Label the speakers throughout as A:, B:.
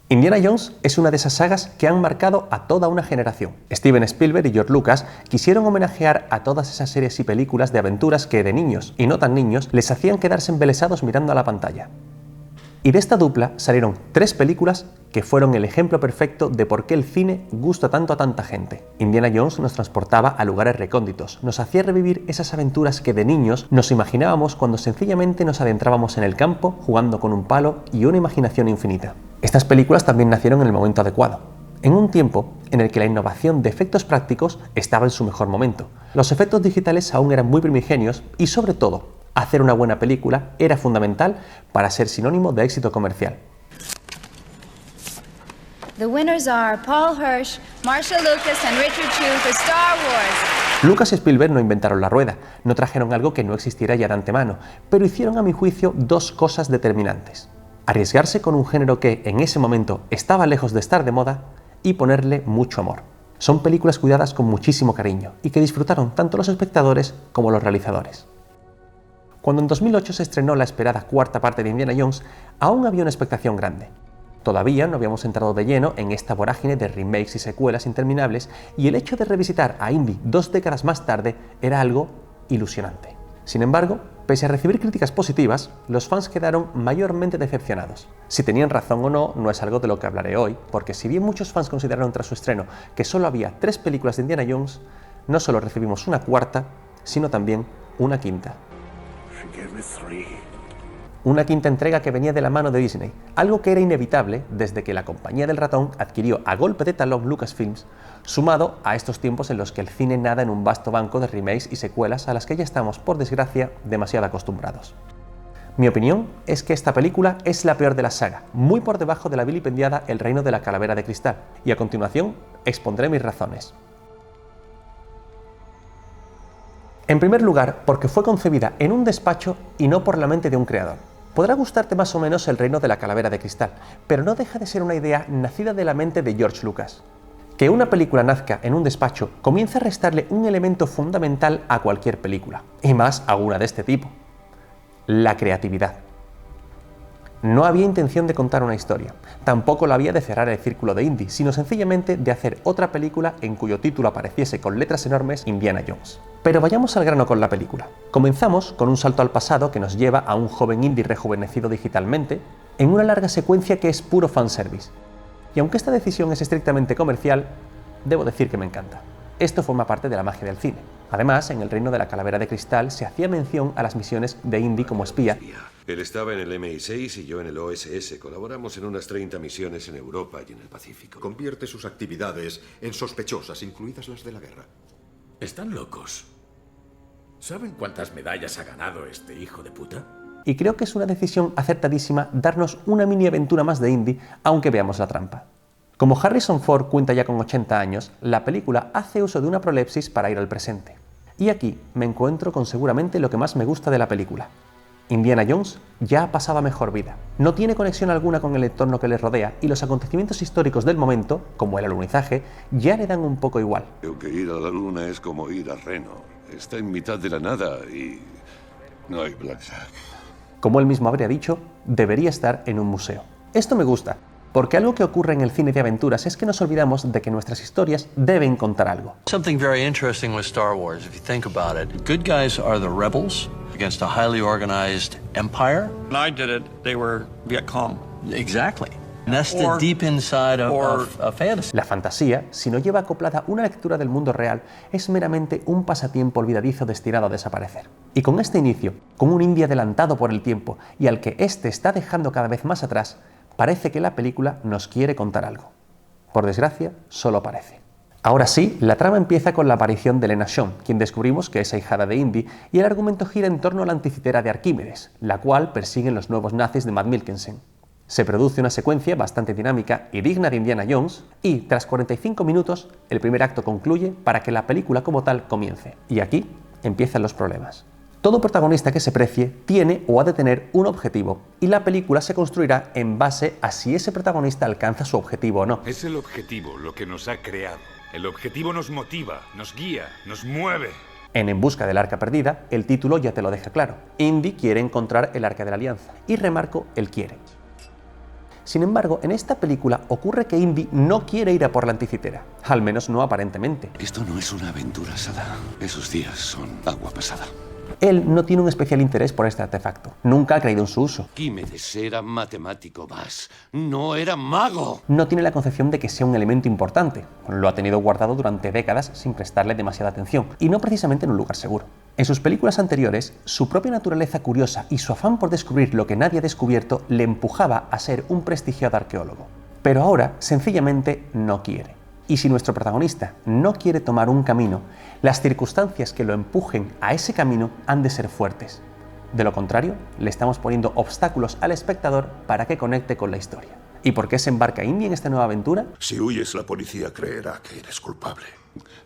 A: Indiana Jones es una de esas sagas que han marcado a toda una generación. Steven Spielberg y George Lucas quisieron homenajear a todas esas series y películas de aventuras que de niños, y no tan niños, les hacían quedarse embelesados mirando a la pantalla. Y de esta dupla salieron 3 películas que fueron el ejemplo perfecto de por qué el cine gusta tanto a tanta gente. Indiana Jones nos transportaba a lugares recónditos, nos hacía revivir esas aventuras que de niños nos imaginábamos cuando sencillamente nos adentrábamos en el campo jugando con un palo y una imaginación infinita. Estas películas también nacieron en el momento adecuado, en un tiempo en el que la innovación de efectos prácticos estaba en su mejor momento. Los efectos digitales aún eran muy primigenios y, sobre todo, hacer una buena película era fundamental para ser sinónimo de éxito comercial.
B: The winners are Paul Hirsch, Marshall Lucas and Richard Chew for Star Wars.
A: Lucas y Spielberg no inventaron la rueda, no trajeron algo que no existiera ya de antemano, pero hicieron a mi juicio 2 cosas determinantes: arriesgarse con un género que en ese momento estaba lejos de estar de moda y ponerle mucho amor. Son películas cuidadas con muchísimo cariño y que disfrutaron tanto los espectadores como los realizadores. Cuando en 2008 se estrenó la esperada 4ª parte de Indiana Jones, aún había una expectación grande. Todavía no habíamos entrado de lleno en esta vorágine de remakes y secuelas interminables, y el hecho de revisitar a Indy 2 décadas más tarde era algo ilusionante. Sin embargo, pese a recibir críticas positivas, los fans quedaron mayormente decepcionados. Si tenían razón o no, no es algo de lo que hablaré hoy, porque si bien muchos fans consideraron tras su estreno que solo había 3 películas de Indiana Jones, no solo recibimos una 4ª, sino también una 5ª. Una 5ª entrega que venía de la mano de Disney, algo que era inevitable desde que la compañía del ratón adquirió a golpe de talón Lucasfilms, sumado a estos tiempos en los que el cine nada en un vasto banco de remakes y secuelas a las que ya estamos, por desgracia, demasiado acostumbrados. Mi opinión es que esta película es la peor de la saga, muy por debajo de la vilipendiada El reino de la calavera de cristal, y a continuación expondré mis razones. En primer lugar, porque fue concebida en un despacho y no por la mente de un creador. Podrá gustarte más o menos El reino de la calavera de cristal, pero no deja de ser una idea nacida de la mente de George Lucas. Que una película nazca en un despacho comienza a restarle un elemento fundamental a cualquier película, y más a una de este tipo: la creatividad. No había intención de contar una historia, tampoco la había de cerrar el círculo de Indy, sino sencillamente de hacer otra película en cuyo título apareciese con letras enormes Indiana Jones. Pero vayamos al grano con la película. Comenzamos con un salto al pasado que nos lleva a un joven Indy rejuvenecido digitalmente, en una larga secuencia que es puro fanservice. Y aunque esta decisión es estrictamente comercial, debo decir que me encanta. Esto forma parte de la magia del cine. Además, en El reino de la calavera de cristal se hacía mención a las misiones de Indy como espía.
C: Él estaba en el MI6 y yo en el OSS. Colaboramos en unas 30 misiones en Europa y en el Pacífico.
D: Convierte sus actividades en sospechosas, incluidas las de la guerra.
E: Están locos. ¿Saben cuántas medallas ha ganado este hijo de puta?
A: Y creo que es una decisión acertadísima darnos una mini aventura más de Indy, aunque veamos la trampa. Como Harrison Ford cuenta ya con 80 años, la película hace uso de una prolepsis para ir al presente. Y aquí me encuentro con seguramente lo que más me gusta de la película. Indiana Jones ya ha pasado a mejor vida. No tiene conexión alguna con el entorno que le rodea y los acontecimientos históricos del momento, como el alunizaje, ya le dan un poco igual.
C: Creo que ir a la luna es como ir a Reno. Está en mitad de la nada y no hay blackjack.
A: Como él mismo habría dicho, debería estar en un museo. Esto me gusta, porque algo que ocurre en el cine de aventuras es que nos olvidamos de que nuestras historias deben contar algo.
F: Something very interesting with Star Wars, if you think about it. Good guys are the rebels against a highly organized empire.
G: When I did it, they were Viet Cong.
F: Exactly. Nested deep inside of fantasy.
A: La fantasía, si no lleva acoplada una lectura del mundo real, es meramente un pasatiempo olvidadizo destinado a desaparecer. Y con este inicio, con un Indy adelantado por el tiempo y al que éste está dejando cada vez más atrás, parece que la película nos quiere contar algo. Por desgracia, solo parece. Ahora sí, la trama empieza con la aparición de Lena Shawn, quien descubrimos que es ahijada de Indy, y el argumento gira en torno a la anticitera de Arquímedes, la cual persiguen los nuevos nazis de Mads Mikkelsen. Se produce una secuencia bastante dinámica y digna de Indiana Jones, y tras 45 minutos, el primer acto concluye para que la película como tal comience. Y aquí empiezan los problemas. Todo protagonista que se precie tiene o ha de tener un objetivo, y la película se construirá en base a si ese protagonista alcanza su objetivo o no.
H: Es el objetivo lo que nos ha creado. El objetivo nos motiva, nos guía, nos mueve.
A: En busca del Arca Perdida, el título ya te lo deja claro. Indy quiere encontrar el Arca de la Alianza, y remarco el quiere. Sin embargo, en esta película ocurre que Indy no quiere ir a por la anticitera, al menos no aparentemente.
C: Esto no es una aventura, Sada. Esos días son agua pasada.
A: Él no tiene un especial interés por este artefacto, nunca ha creído en su uso.
C: Arquímedes era matemático más, no era mago.
A: No tiene la concepción de que sea un elemento importante, lo ha tenido guardado durante décadas sin prestarle demasiada atención, y no precisamente en un lugar seguro. En sus películas anteriores, su propia naturaleza curiosa y su afán por descubrir lo que nadie ha descubierto le empujaba a ser un prestigiado arqueólogo. Pero ahora, sencillamente, no quiere. Y si nuestro protagonista no quiere tomar un camino, las circunstancias que lo empujen a ese camino han de ser fuertes. De lo contrario, le estamos poniendo obstáculos al espectador para que conecte con la historia. ¿Y por qué se embarca Indy en esta nueva aventura?
I: Si huyes, la policía creerá que eres culpable.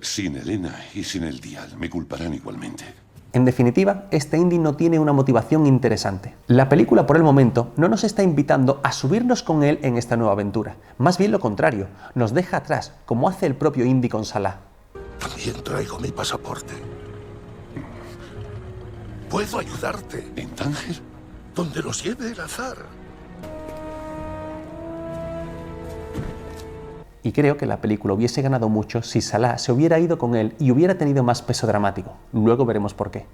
C: Sin Elena y sin el dial me culparán igualmente.
A: En definitiva, este Indy no tiene una motivación interesante. La película, por el momento, no nos está invitando a subirnos con él en esta nueva aventura. Más bien lo contrario, nos deja atrás, como hace el propio Indy con Salah.
I: También traigo mi pasaporte. Puedo ayudarte.
C: ¿En Tánger?
I: Donde nos lleve el azar.
A: Y creo que la película hubiese ganado mucho si Salah se hubiera ido con él y hubiera tenido más peso dramático. Luego veremos por qué.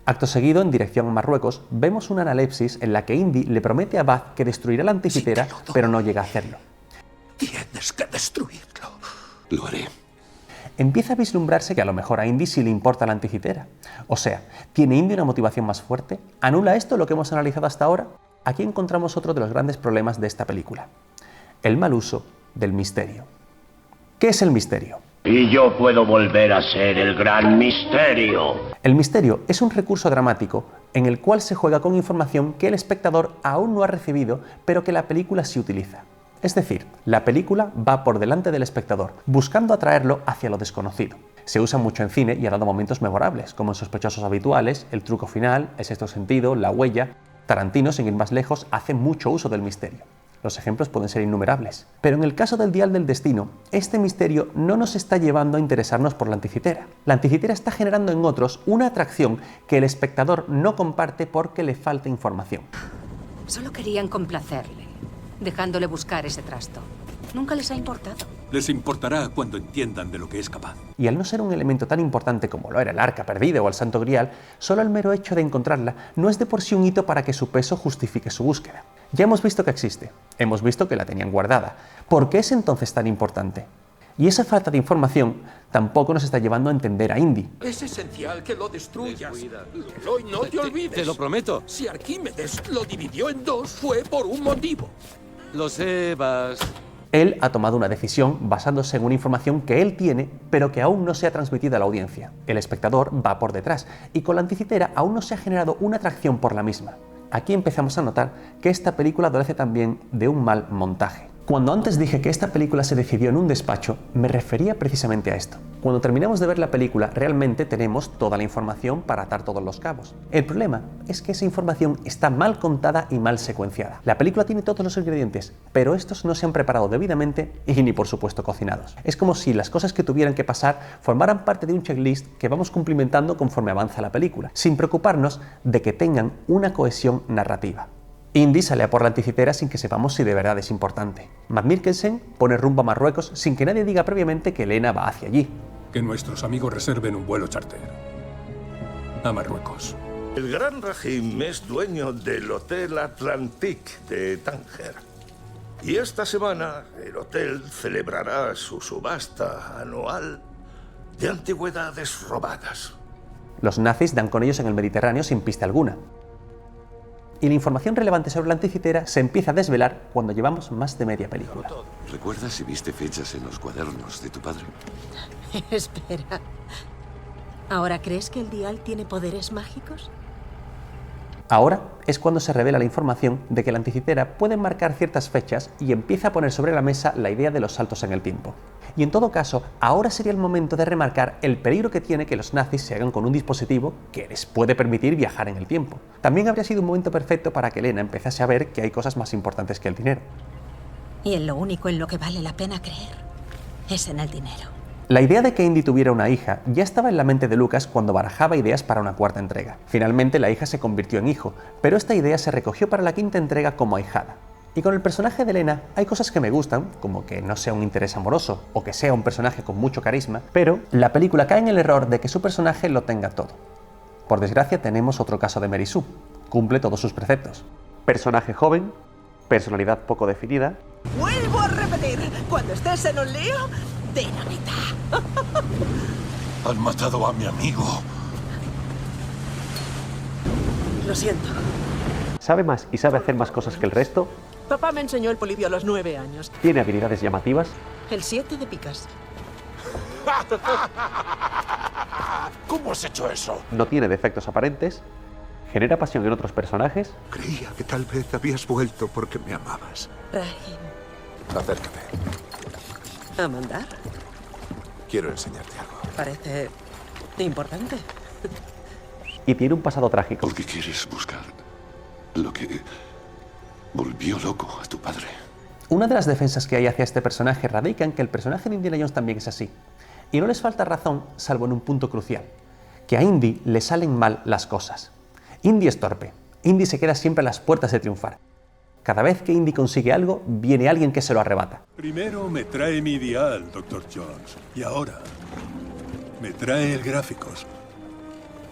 A: Acto seguido, en dirección a Marruecos, vemos una analepsis en la que Indy le promete a Baz que destruirá la anticitera, pero no llega a hacerlo.
I: Tienes que destruirlo.
C: Lo haré.
A: Empieza a vislumbrarse que a lo mejor a Indy sí le importa la anticitera. O sea, ¿tiene Indy una motivación más fuerte? ¿Anula esto lo que hemos analizado hasta ahora? Aquí encontramos otro de los grandes problemas de esta película: el mal uso del misterio. ¿Qué es el misterio?
J: Y yo puedo volver a ser el gran misterio.
A: El misterio es un recurso dramático en el cual se juega con información que el espectador aún no ha recibido, pero que la película sí utiliza. Es decir, la película va por delante del espectador, buscando atraerlo hacia lo desconocido. Se usa mucho en cine y ha dado momentos memorables, como en Sospechosos Habituales, El truco final, El sexto sentido, La huella. Tarantino, sin ir más lejos, hace mucho uso del misterio. Los ejemplos pueden ser innumerables. Pero en el caso del Dial del Destino, este misterio no nos está llevando a interesarnos por la anticitera. La anticitera está generando en otros una atracción que el espectador no comparte porque le falta información.
K: Solo querían complacerle, dejándole buscar ese trasto. Nunca les ha importado.
L: Les importará cuando entiendan de lo que es capaz.
A: Y al no ser un elemento tan importante como lo era el Arca Perdida o el Santo Grial, solo el mero hecho de encontrarla no es de por sí un hito para que su peso justifique su búsqueda. Ya hemos visto que existe, hemos visto que la tenían guardada. ¿Por qué es entonces tan importante? Y esa falta de información tampoco nos está llevando a entender a Indy.
M: Es esencial que lo destruyas. Leroy, no te olvides.
N: Te lo prometo.
M: Si Arquímedes lo dividió en dos, fue por un motivo.
N: Lo sé, Bas.
A: Él ha tomado una decisión basándose en una información que él tiene, pero que aún no se ha transmitido a la audiencia. El espectador va por detrás, y con la anticitera aún no se ha generado una atracción por la misma. Aquí empezamos a notar que esta película adolece también de un mal montaje. Cuando antes dije que esta película se decidió en un despacho, me refería precisamente a esto. Cuando terminamos de ver la película, realmente tenemos toda la información para atar todos los cabos. El problema es que esa información está mal contada y mal secuenciada. La película tiene todos los ingredientes, pero estos no se han preparado debidamente y ni por supuesto cocinados. Es como si las cosas que tuvieran que pasar formaran parte de un checklist que vamos cumplimentando conforme avanza la película, sin preocuparnos de que tengan una cohesión narrativa. Indy sale a por la anticitera sin que sepamos si de verdad es importante. Matt Mikkelsen pone rumbo a Marruecos sin que nadie diga previamente que Elena va hacia allí.
L: Que nuestros amigos reserven un vuelo charter a Marruecos.
I: El gran Rahim es dueño del Hotel Atlantique de Tánger. Y esta semana el hotel celebrará su subasta anual de antigüedades robadas.
A: Los nazis dan con ellos en el Mediterráneo sin pista alguna. Y la información relevante sobre la anticitera se empieza a desvelar cuando llevamos más de media película.
C: ¿Recuerdas si viste fechas en los cuadernos de tu padre?
K: Espera. ¿Ahora crees que el dial tiene poderes mágicos?
A: Ahora es cuando se revela la información de que la anticitera puede marcar ciertas fechas y empieza a poner sobre la mesa la idea de los saltos en el tiempo. Y en todo caso, ahora sería el momento de remarcar el peligro que tiene que los nazis se hagan con un dispositivo que les puede permitir viajar en el tiempo. También habría sido un momento perfecto para que Elena empezase a ver que hay cosas más importantes que el dinero.
K: Y en lo único en lo que vale la pena creer es en el dinero.
A: La idea de que Indy tuviera una hija ya estaba en la mente de Lucas cuando barajaba ideas para una cuarta entrega. Finalmente la hija se convirtió en hijo, pero esta idea se recogió para la quinta entrega como ahijada. Y con el personaje de Elena hay cosas que me gustan, como que no sea un interés amoroso o que sea un personaje con mucho carisma, pero la película cae en el error de que su personaje lo tenga todo. Por desgracia tenemos otro caso de Mary Sue. Cumple todos sus preceptos. Personaje joven, personalidad poco definida.
O: Vuelvo a repetir, cuando estés en un lío, dinamita.
C: Han matado a mi amigo.
O: Lo siento.
A: Sabe más y sabe hacer más cosas que el resto.
O: Papá me enseñó el polibio a los 9 años.
A: Tiene habilidades llamativas.
O: El 7 de picas.
I: ¿Cómo has hecho eso?
A: No tiene defectos aparentes. Genera pasión en otros personajes.
D: Creía que tal vez habías vuelto porque me amabas.
O: Rahim.
I: Acércate.
O: ¿A mandar?
I: Quiero enseñarte algo.
O: Parece importante.
A: Y tiene un pasado trágico.
C: ¿Por qué quieres buscar lo que volvió loco a tu padre?
A: Una de las defensas que hay hacia este personaje radica en que el personaje de Indiana Jones también es así. Y no les falta razón, salvo en un punto crucial. Que a Indy le salen mal las cosas. Indy es torpe. Indy se queda siempre a las puertas de triunfar. Cada vez que Indy consigue algo, viene alguien que se lo arrebata.
L: Primero me trae mi dial, Dr. Jones. Y ahora me trae el gráficos.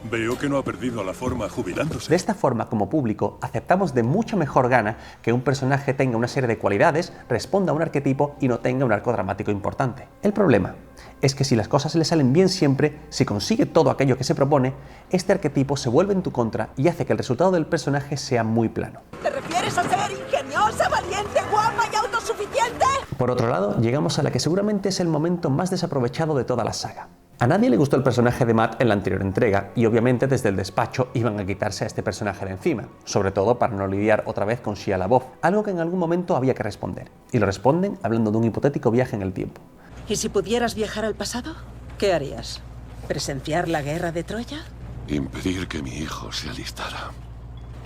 L: Veo que no ha perdido la forma jubilándose.
A: De esta forma, como público, aceptamos de mucha mejor gana que un personaje tenga una serie de cualidades, responda a un arquetipo y no tenga un arco dramático importante. El problema es que si las cosas le salen bien siempre, si consigue todo aquello que se propone, este arquetipo se vuelve en tu contra y hace que el resultado del personaje sea muy plano.
O: ¿Te refieres a ser ingeniosa, valiente, guapa y autosuficiente?
A: Por otro lado, llegamos a la que seguramente es el momento más desaprovechado de toda la saga. A nadie le gustó el personaje de Matt en la anterior entrega y obviamente desde el despacho iban a quitarse a este personaje de encima, sobre todo para no lidiar otra vez con Shia LaBeouf, algo que en algún momento había que responder. Y lo responden hablando de un hipotético viaje en el tiempo.
O: ¿Y si pudieras viajar al pasado? ¿Qué harías? ¿Presenciar la guerra de Troya?
C: Impedir que mi hijo se alistara.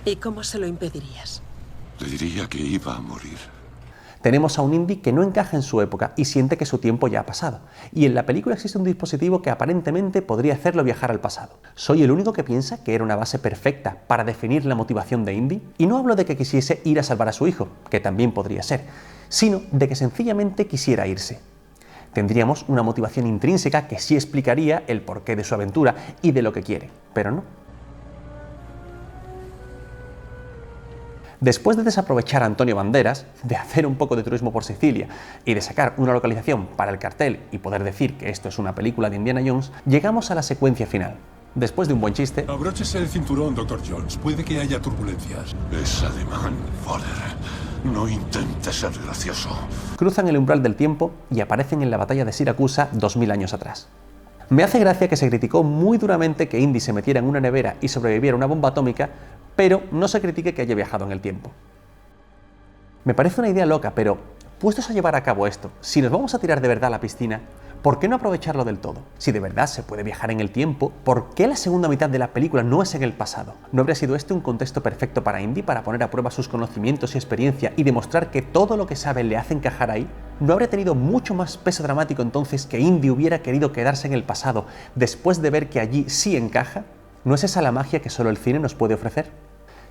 O: ¿Y cómo se lo impedirías?
C: Le diría que iba a morir.
A: Tenemos a un Indy que no encaja en su época y siente que su tiempo ya ha pasado. Y en la película existe un dispositivo que aparentemente podría hacerlo viajar al pasado. ¿Soy el único que piensa que era una base perfecta para definir la motivación de Indy? Y no hablo de que quisiese ir a salvar a su hijo, que también podría ser, sino de que sencillamente quisiera irse. Tendríamos una motivación intrínseca que sí explicaría el porqué de su aventura y de lo que quiere, pero no. Después de desaprovechar a Antonio Banderas, de hacer un poco de turismo por Sicilia y de sacar una localización para el cartel y poder decir que esto es una película de Indiana Jones, llegamos a la secuencia final. Después de un buen chiste...
L: Abróchese el cinturón, Dr. Jones. Puede que haya turbulencias.
C: Es alemán, Fowler. No intentes ser gracioso.
A: Cruzan el umbral del tiempo y aparecen en la batalla de Siracusa 2000 años atrás. Me hace gracia que se criticó muy duramente que Indy se metiera en una nevera y sobreviviera a una bomba atómica, pero no se critique que haya viajado en el tiempo. Me parece una idea loca, pero puestos a llevar a cabo esto, si nos vamos a tirar de verdad a la piscina, ¿por qué no aprovecharlo del todo? Si de verdad se puede viajar en el tiempo, ¿por qué la segunda mitad de la película no es en el pasado? ¿No habría sido este un contexto perfecto para Indy para poner a prueba sus conocimientos y experiencia y demostrar que todo lo que sabe le hace encajar ahí? ¿No habría tenido mucho más peso dramático entonces que Indy hubiera querido quedarse en el pasado después de ver que allí sí encaja? ¿No es esa la magia que solo el cine nos puede ofrecer?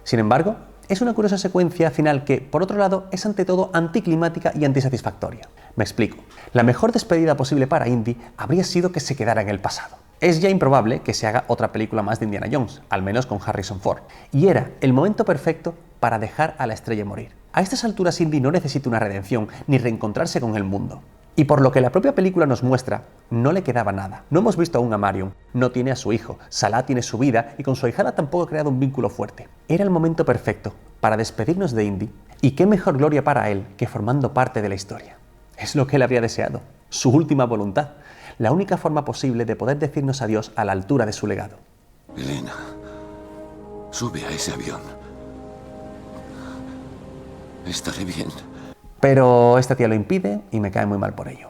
A: Sin embargo, es una curiosa secuencia final que, por otro lado, es ante todo anticlimática y antisatisfactoria. Me explico. La mejor despedida posible para Indy habría sido que se quedara en el pasado. Es ya improbable que se haga otra película más de Indiana Jones, al menos con Harrison Ford. Y era el momento perfecto para dejar a la estrella morir. A estas alturas Indy no necesita una redención ni reencontrarse con el mundo. Y por lo que la propia película nos muestra, no le quedaba nada. No hemos visto aún a Marion, no tiene a su hijo, Salah tiene su vida y con su ahijada tampoco ha creado un vínculo fuerte. Era el momento perfecto para despedirnos de Indy y qué mejor gloria para él que formando parte de la historia. Es lo que él habría deseado, su última voluntad, la única forma posible de poder decirnos adiós a la altura de su legado.
C: Elena, sube a ese avión. Estaré bien.
A: Pero esta tía lo impide y me cae muy mal por ello.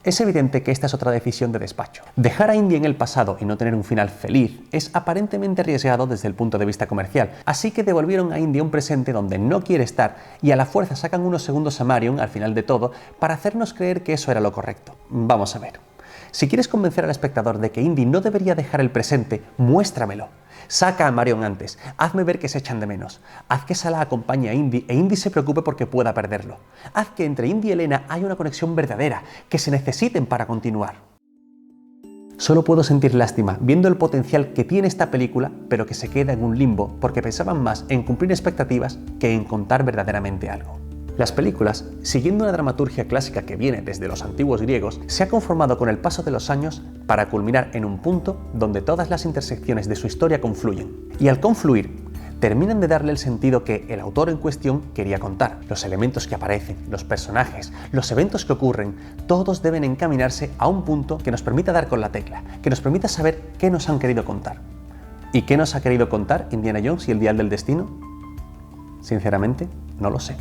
A: Es evidente que esta es otra decisión de despacho. Dejar a Indy en el pasado y no tener un final feliz es aparentemente arriesgado desde el punto de vista comercial, así que devolvieron a Indy un presente donde no quiere estar y a la fuerza sacan unos segundos a Marion al final de todo para hacernos creer que eso era lo correcto. Vamos a ver. Si quieres convencer al espectador de que Indy no debería dejar el presente, muéstramelo. Saca a Marion antes, hazme ver que se echan de menos. Haz que Salah acompañe a Indy e Indy se preocupe porque pueda perderlo. Haz que entre Indy y Elena haya una conexión verdadera, que se necesiten para continuar. Solo puedo sentir lástima viendo el potencial que tiene esta película, pero que se queda en un limbo porque pensaban más en cumplir expectativas que en contar verdaderamente algo. Las películas, siguiendo una dramaturgia clásica que viene desde los antiguos griegos, se ha conformado con el paso de los años para culminar en un punto donde todas las intersecciones de su historia confluyen. Y al confluir, terminan de darle el sentido que el autor en cuestión quería contar. Los elementos que aparecen, los personajes, los eventos que ocurren, todos deben encaminarse a un punto que nos permita dar con la tecla, que nos permita saber qué nos han querido contar. ¿Y qué nos ha querido contar Indiana Jones y el Dial del Destino? Sinceramente, no lo sé.